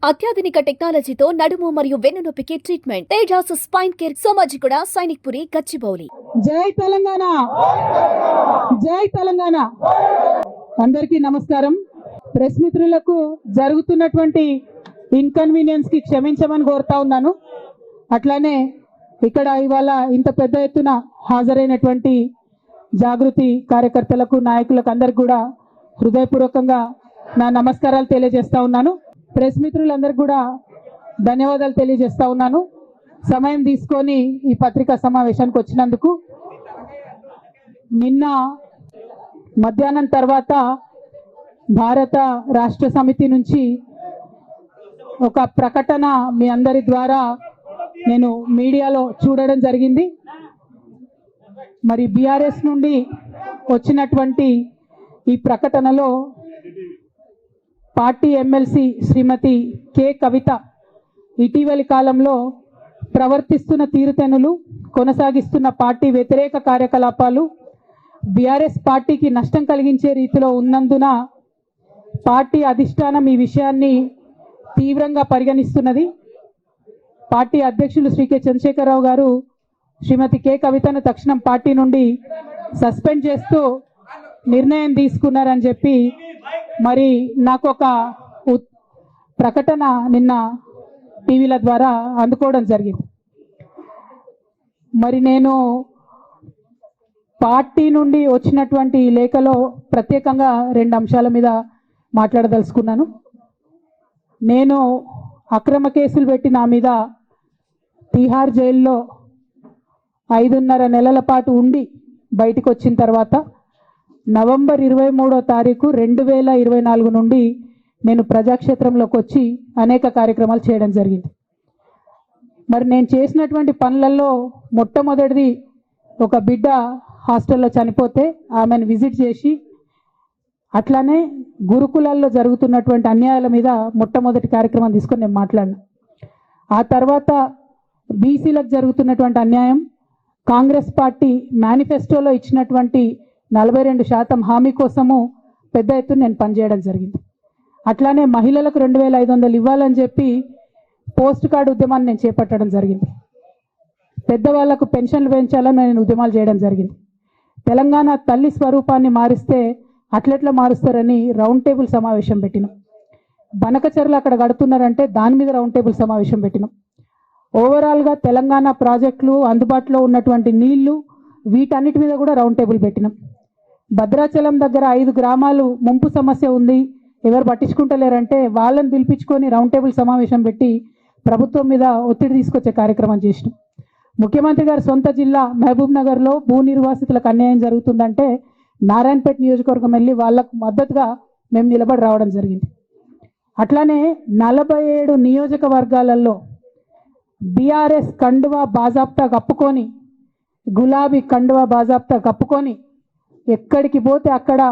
అత్యాధునిక టెక్నాలజీతో నడుము మరియు వెన్నునొప్పికి treatment Tejas spine care Somajiguda Sainikpuri Gachibowli. జై తెలంగాణ, జై తెలంగాణ. అందరికీ నమస్కారం. ప్రెస్ మిత్రులకు జరుగుతున్నటువంటి ఇన్కన్వీనియన్స్ కి క్షమించమని కోరుతా ఉన్నాను. అట్లానే ఇక్కడ ఇవాళ ఇంత పెద్ద ఎత్తున హాజరైనటువంటి జాగృతి కార్యకర్తలకు, నాయకులకు అందరికి కూడా హృదయపూర్వకంగా నా నమస్కారాలు తెలియజేస్తా ఉన్నాను. ప్రెస్ మిత్రులందరికీ కూడా ధన్యవాదాలు తెలియజేస్తా ఉన్నాను. సమయం తీసుకొని ఈ పత్రికా సమావేశానికి వచ్చినందుకు. నిన్న మధ్యాహ్నం తర్వాత భారత రాష్ట్ర సమితి నుంచి ఒక ప్రకటన మీ అందరి ద్వారా నేను మీడియాలో చూడడం జరిగింది. మరి బీఆర్ఎస్ నుండి వచ్చినటువంటి ఈ ప్రకటనలో పార్టీ ఎమ్మెల్సీ శ్రీమతి కె కవిత ఇటీవలి కాలంలో ప్రవర్తిస్తున్న తీరుతెన్నులు, కొనసాగిస్తున్న పార్టీ వ్యతిరేక కార్యకలాపాలు బీఆర్ఎస్ పార్టీకి నష్టం కలిగించే రీతిలో ఉన్నందున పార్టీ అధిష్టానం ఈ విషయాన్ని తీవ్రంగా పరిగణిస్తున్నది. పార్టీ అధ్యక్షులు శ్రీ కె చంద్రశేఖరరావు గారు శ్రీమతి కె కవితను తక్షణం పార్టీ నుండి సస్పెండ్ చేస్తూ నిర్ణయం తీసుకున్నారని చెప్పి మరి నాకు ఒక ప్రకటన నిన్న టీవీల ద్వారా అందుకోవడం జరిగింది. మరి నేను పార్టీ నుండి వచ్చినటువంటి లేఖలో ప్రత్యేకంగా 2 అంశాల మీద మాట్లాడదలుచుకున్నాను. నేను అక్రమ కేసులు పెట్టి నా మీద తిహార్ జైల్లో 5.5 నెలల పాటు ఉండి బయటికి వచ్చిన తర్వాత నవంబర్ 23వ తారీఖు 2024 నుండి నేను ప్రజాక్షేత్రంలోకి వచ్చి అనేక కార్యక్రమాలు చేయడం జరిగింది. మరి నేను చేసినటువంటి పనులలో మొట్టమొదటిది, ఒక బిడ్డ హాస్టల్లో చనిపోతే ఆమెను విజిట్ చేసి, అట్లానే గురుకులాల్లో జరుగుతున్నటువంటి అన్యాయాల మీద మొట్టమొదటి కార్యక్రమం తీసుకొని నేను మాట్లాడినా. ఆ తర్వాత బీసీలకు జరుగుతున్నటువంటి అన్యాయం, కాంగ్రెస్ పార్టీ మేనిఫెస్టోలో ఇచ్చినటువంటి 42% హామీ కోసము పెద్ద ఎత్తున నేను పనిచేయడం జరిగింది. అట్లానే మహిళలకు 2500 ఇవ్వాలని చెప్పి పోస్ట్ కార్డు ఉద్యమాన్ని నేను చేపట్టడం జరిగింది. పెద్దవాళ్లకు పెన్షన్లు పెంచాలని నేను ఉద్యమాలు చేయడం జరిగింది. తెలంగాణ తల్లి స్వరూపాన్ని మారిస్తే అట్లెట్లా మారుస్తారని రౌండ్ టేబుల్ సమావేశం పెట్టినాం. బనకచర్లు అక్కడ కడుతున్నారంటే దాని మీద రౌండ్ టేబుల్ సమావేశం పెట్టినాం. ఓవరాల్గా తెలంగాణ ప్రాజెక్టులు, అందుబాటులో ఉన్నటువంటి నీళ్లు, వీటన్నిటి మీద కూడా రౌండ్ టేబుల్ పెట్టినాం. భద్రాచలం దగ్గర 5 గ్రామాలు ముంపు సమస్య ఉంది, ఎవరు పట్టించుకుంటలేరంటే వాళ్ళని పిలిపించుకొని రౌండ్ టేబుల్ సమావేశం పెట్టి ప్రభుత్వం మీద ఒత్తిడి తీసుకొచ్చే కార్యక్రమం చేసినాం. ముఖ్యమంత్రి గారి సొంత జిల్లా మహబూబ్ నగర్లో భూ నిర్వాసితులకు అన్యాయం జరుగుతుందంటే నారాయణపేట నియోజకవర్గం వెళ్ళి వాళ్ళకు మద్దతుగా మేము నిలబడి రావడం జరిగింది. అట్లానే 47 నియోజకవర్గాలలో బీఆర్ఎస్ కండువా బాజాప్తా కప్పుకొని, గులాబీ కండువా బాజాప్తా కప్పుకొని ఎక్కడికి పోతే అక్కడ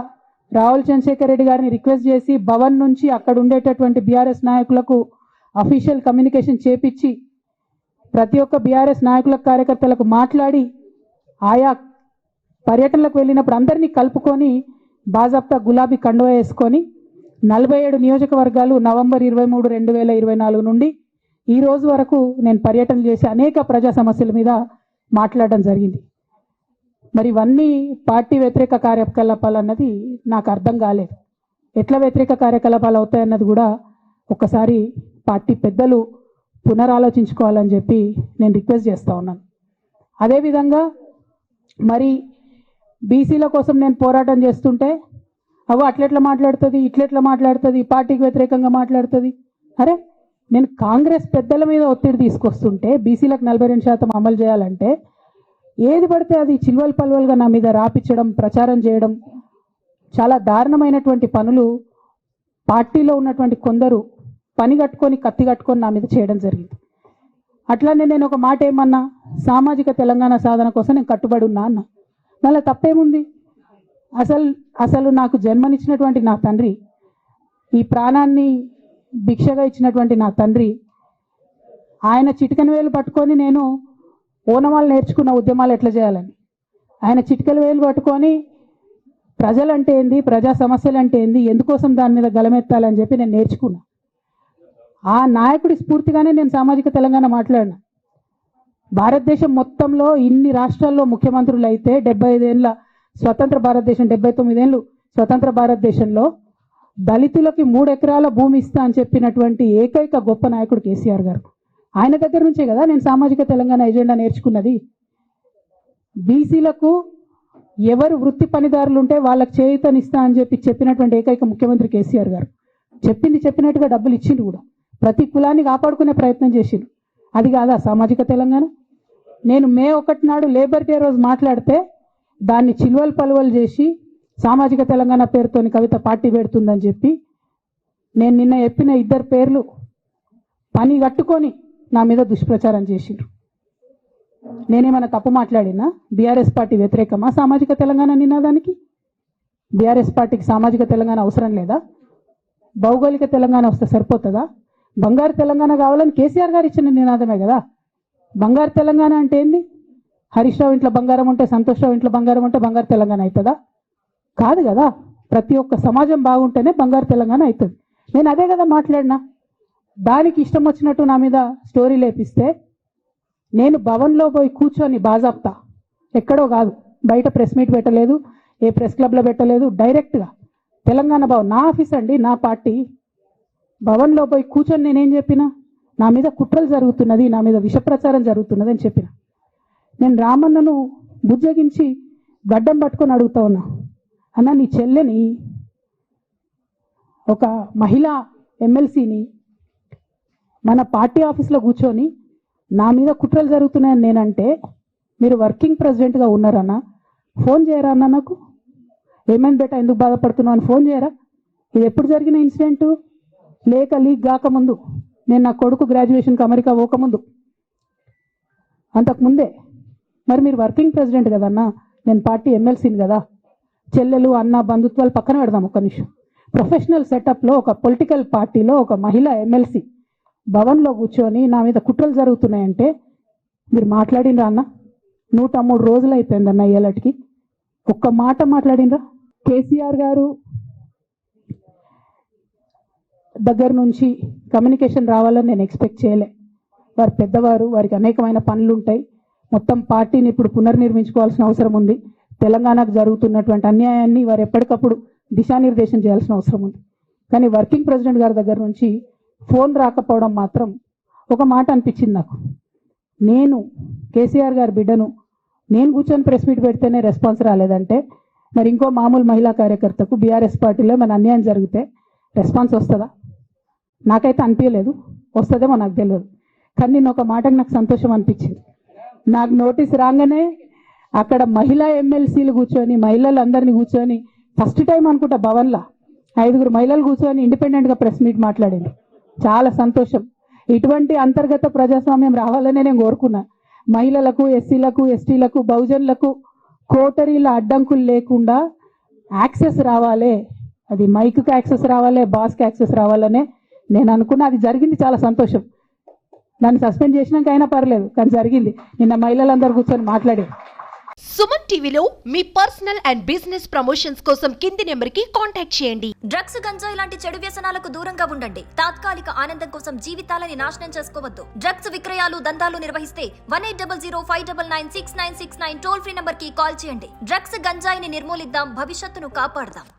రావుల చంద్రశేఖర్ రెడ్డి గారిని రిక్వెస్ట్ చేసి భవన్ నుంచి అక్కడ ఉండేటటువంటి బీఆర్ఎస్ నాయకులకు అఫీషియల్ కమ్యూనికేషన్ చేపించి ప్రతి ఒక్క బీఆర్ఎస్ నాయకులకు, కార్యకర్తలకు మాట్లాడి ఆయా పర్యటనలకు వెళ్ళినప్పుడు అందరినీ కలుపుకొని బాజాప్తా గులాబీ కండువా వేసుకొని 47 నియోజకవర్గాలు నవంబర్ 23, 2024 నుండి ఈ రోజు వరకు నేను పర్యటన చేసి అనేక ప్రజా సమస్యల మీద మాట్లాడడం జరిగింది. మరి ఇవన్నీ పార్టీ వ్యతిరేక కార్యకలాపాలు అన్నది నాకు అర్థం కాలేదు. ఎట్లా వ్యతిరేక కార్యకలాపాలు అవుతాయన్నది కూడా ఒకసారి పార్టీ పెద్దలు పునరాలోచించుకోవాలని చెప్పి నేను రిక్వెస్ట్ చేస్తూ ఉన్నాను. అదేవిధంగా మరి బీసీల కోసం నేను పోరాటం చేస్తుంటే అట్లెట్లా మాట్లాడుతుంది, ఇట్లెట్లా మాట్లాడుతుంది, పార్టీకి వ్యతిరేకంగా మాట్లాడుతుంది. అరే, నేను కాంగ్రెస్ పెద్దల మీద ఒత్తిడి తీసుకొస్తుంటే బీసీలకు 42% అమలు చేయాలంటే ఏది పడితే అది చిల్వల్ పల్వల్గా నా మీద రాపించడం, ప్రచారం చేయడం, చాలా దారుణమైనటువంటి పనులు పార్టీలో ఉన్నటువంటి కొందరు పని కట్టుకొని, కత్తి కట్టుకొని నా మీద చేయడం జరిగింది. అట్లానే నేను ఒక మాట ఏమన్నా, సామాజిక తెలంగాణ సాధన కోసం నేను కట్టుబడి ఉన్నా అన్న. మళ్ళీ తప్పేముంది? అసలు నాకు జన్మనిచ్చినటువంటి నా తండ్రి, ఈ ప్రాణాన్ని భిక్షగా ఇచ్చినటువంటి నా తండ్రి, ఆయన చిటికెన వేలు పట్టుకొని నేను ఓనమాలు నేర్చుకున్న ఉద్యమాలు ఎట్లా చేయాలని, ఆయన చిటికెల వేలు పట్టుకొని ప్రజలంటే ఏంది, ప్రజా సమస్యలు అంటే ఏంది, ఎందుకోసం దాని మీద గలమెత్తాలని చెప్పి నేను నేర్చుకున్నా. ఆ నాయకుడి స్ఫూర్తిగానే నేను సామాజిక తెలంగాణ మాట్లాడిన. భారతదేశం మొత్తంలో ఇన్ని రాష్ట్రాల్లో ముఖ్యమంత్రులు అయితే 75 ఏళ్ళ స్వతంత్ర భారతదేశం, 79 ఏళ్ళు స్వతంత్ర భారతదేశంలో దళితులకి 3 ఎకరాల భూమి ఇస్తా అని చెప్పినటువంటి ఏకైక గొప్ప నాయకుడు కేసీఆర్ గారు. ఆయన దగ్గర నుంచే కదా నేను సామాజిక తెలంగాణ ఎజెండా నేర్చుకున్నది. బీసీలకు ఎవరు వృత్తి పనిదారులు ఉంటే వాళ్ళకి చేయూతనిస్తా అని చెప్పినటువంటి ఏకైక ముఖ్యమంత్రి కేసీఆర్ గారు. చెప్పినట్టుగా డబ్బులు ఇచ్చిండు కూడా. ప్రతి కులాన్ని కాపాడుకునే ప్రయత్నం చేసిండు. అది కాదా సామాజిక తెలంగాణ? నేను మే 1 నాడు లేబర్ డే రోజు మాట్లాడితే దాన్ని చిల్వలు పలువలు చేసి సామాజిక తెలంగాణ పేరుతోని కవిత పార్టీ పెడుతుందని చెప్పి నేను నిన్న చెప్పిన 2 పేర్లు పని కట్టుకొని నా మీద దుష్ప్రచారం చేసిండ్రు. నేనేమైనా తప్పు మాట్లాడినా? బీఆర్ఎస్ పార్టీ వ్యతిరేకమా సామాజిక తెలంగాణ నినాదానికి? బీఆర్ఎస్ పార్టీకి సామాజిక తెలంగాణ అవసరం లేదా? భౌగోళిక తెలంగాణ వస్తే సరిపోతుందా? బంగారు తెలంగాణ కావాలని కేసీఆర్ గారు ఇచ్చిన నినాదమే కదా. బంగారు తెలంగాణ అంటే ఏంది? హరీష్ రావు ఇంట్లో బంగారం ఉంటే, సంతోష్ రావు ఇంట్లో బంగారం ఉంటే బంగారు తెలంగాణ అవుతుందా? కాదు కదా. ప్రతి ఒక్క సమాజం బాగుంటేనే బంగారు తెలంగాణ అవుతుంది. నేను అదే కదా మాట్లాడినా. దానికి ఇష్టం వచ్చినట్టు నా మీద స్టోరీ లేపిస్తే నేను భవన్లో పోయి కూర్చొని బాజాప్తా, ఎక్కడో కాదు, బయట ప్రెస్ మీట్ పెట్టలేదు, ఏ ప్రెస్ క్లబ్లో పెట్టలేదు, డైరెక్ట్గా తెలంగాణ భవన్ నా ఆఫీస్ అండి, నా పార్టీ భవన్లో పోయి కూర్చొని నేనేం చెప్పిన? నా మీద కుట్రలు జరుగుతున్నది, నా మీద విషప్రచారం జరుగుతున్నది అని చెప్పిన. నేను రామన్నను బుజ్జగించి గడ్డం పట్టుకొని అడుగుతా ఉన్నా, అన్న నీ చెల్లెని, ఒక మహిళా ఎమ్మెల్సీని మన పార్టీ ఆఫీస్లో కూర్చొని నా మీద కుట్రలు జరుగుతున్నాయని నేనంటే మీరు వర్కింగ్ ప్రెసిడెంట్గా ఉన్నారన్నా, ఫోన్ చేయరా అన్న నాకు? ఏమైంది బేటా, ఎందుకు బాధపడుతున్నావు అని ఫోన్ చేయరా? ఇది ఎప్పుడు జరిగిన ఇన్సిడెంటు? లేక లీక్ కాకముందు, నేను నా కొడుకు గ్రాడ్యుయేషన్కి అమెరికా పోకముందు, అంతకుముందే. మరి మీరు వర్కింగ్ ప్రెసిడెంట్ కదన్నా, నేను పార్టీ ఎమ్మెల్సీని కదా. చెల్లెలు అన్న బంధుత్వాలు పక్కన పెడదాం ఒక్క నిమిషం. ప్రొఫెషనల్ సెటప్లో ఒక పొలిటికల్ పార్టీలో ఒక మహిళా ఎమ్మెల్సీ భవన్లో కూర్చొని నా మీద కుట్రలు జరుగుతున్నాయంటే మీరు మాట్లాడినరా అన్న? 103 రోజులు అయిపోయిందన్న ఇయ్యాలటికి, ఒక్క మాట మాట్లాడినరా? కేసీఆర్ గారు దగ్గర నుంచి కమ్యూనికేషన్ రావాలని నేను ఎక్స్పెక్ట్ చేయలే. వారు పెద్దవారు, వారికి అనేకమైన పనులు ఉంటాయి. మొత్తం పార్టీని ఇప్పుడు పునర్నిర్మించుకోవాల్సిన అవసరం ఉంది. తెలంగాణకు జరుగుతున్నటువంటి అన్యాయాన్ని వారు ఎప్పటికప్పుడు దిశానిర్దేశం చేయాల్సిన అవసరం ఉంది. కానీ వర్కింగ్ ప్రెసిడెంట్ గారి దగ్గర నుంచి ఫోన్ రాకపోవడం మాత్రం ఒక మాట అనిపించింది నాకు. నేను కేసీఆర్ గారి బిడ్డను, నేను కూర్చొని ప్రెస్ మీట్ పెడితేనే రెస్పాన్స్ రాలేదంటే మరి ఇంకో మామూలు మహిళా కార్యకర్తకు బీఆర్ఎస్ పార్టీలో మన అన్యాయం జరిగితే రెస్పాన్స్ వస్తుందా? నాకైతే అనిపించలేదు. వస్తుందేమో నాకు తెలియదు. కానీ నేను ఒక మాటకు నాకు సంతోషం అనిపించింది. నాకు నోటీస్ రాగానే అక్కడ మహిళా ఎమ్మెల్సీలు కూర్చొని, మహిళలందరినీ కూర్చొని, ఫస్ట్ టైం అనుకుంటా భవన్లో 5 మహిళలు కూర్చొని ఇండిపెండెంట్గా ప్రెస్ మీట్ మాట్లాడింది. చాలా సంతోషం. ఇటువంటి అంతర్గత ప్రజాస్వామ్యం రావాలనే నేను కోరుకున్నా. మహిళలకు, ఎస్సీలకు, ఎస్టీలకు, బహుజనులకు కోటరీల అడ్డంకులు లేకుండా యాక్సెస్ రావాలి. అది మైక్కి యాక్సెస్ రావాలి, బాస్కి యాక్సెస్ రావాలనే నేను అనుకున్నా. అది జరిగింది, చాలా సంతోషం. నన్ను సస్పెండ్ చేసినాక అయినా పర్లేదు, కానీ జరిగింది. నిన్న మహిళలందరూ కూర్చొని మాట్లాడారు. సుమన్ టీవీలో మీ పర్సనల్ అండ్ బిజినెస్ ప్రమోషన్స్ కోసం కింది నెంబర్కి కాంటాక్ట్ చేయండి. డ్రగ్స్, గంజాయి లాంటి చెడు వ్యసనాలకు దూరంగా ఉండండి. తాత్కాలిక ఆనందం కోసం జీవితాలని నాశనం చేసుకోవద్దు. డ్రగ్స్ విక్రయాలు, దందాలు నిర్వహిస్తే 180059969969 టోల్ ఫ్రీ నంబర్ కి కాల్ చేయండి. డ్రగ్స్, గంజాయిని నిర్మూలిద్దాం, భవిష్యత్తును కాపాడదాం.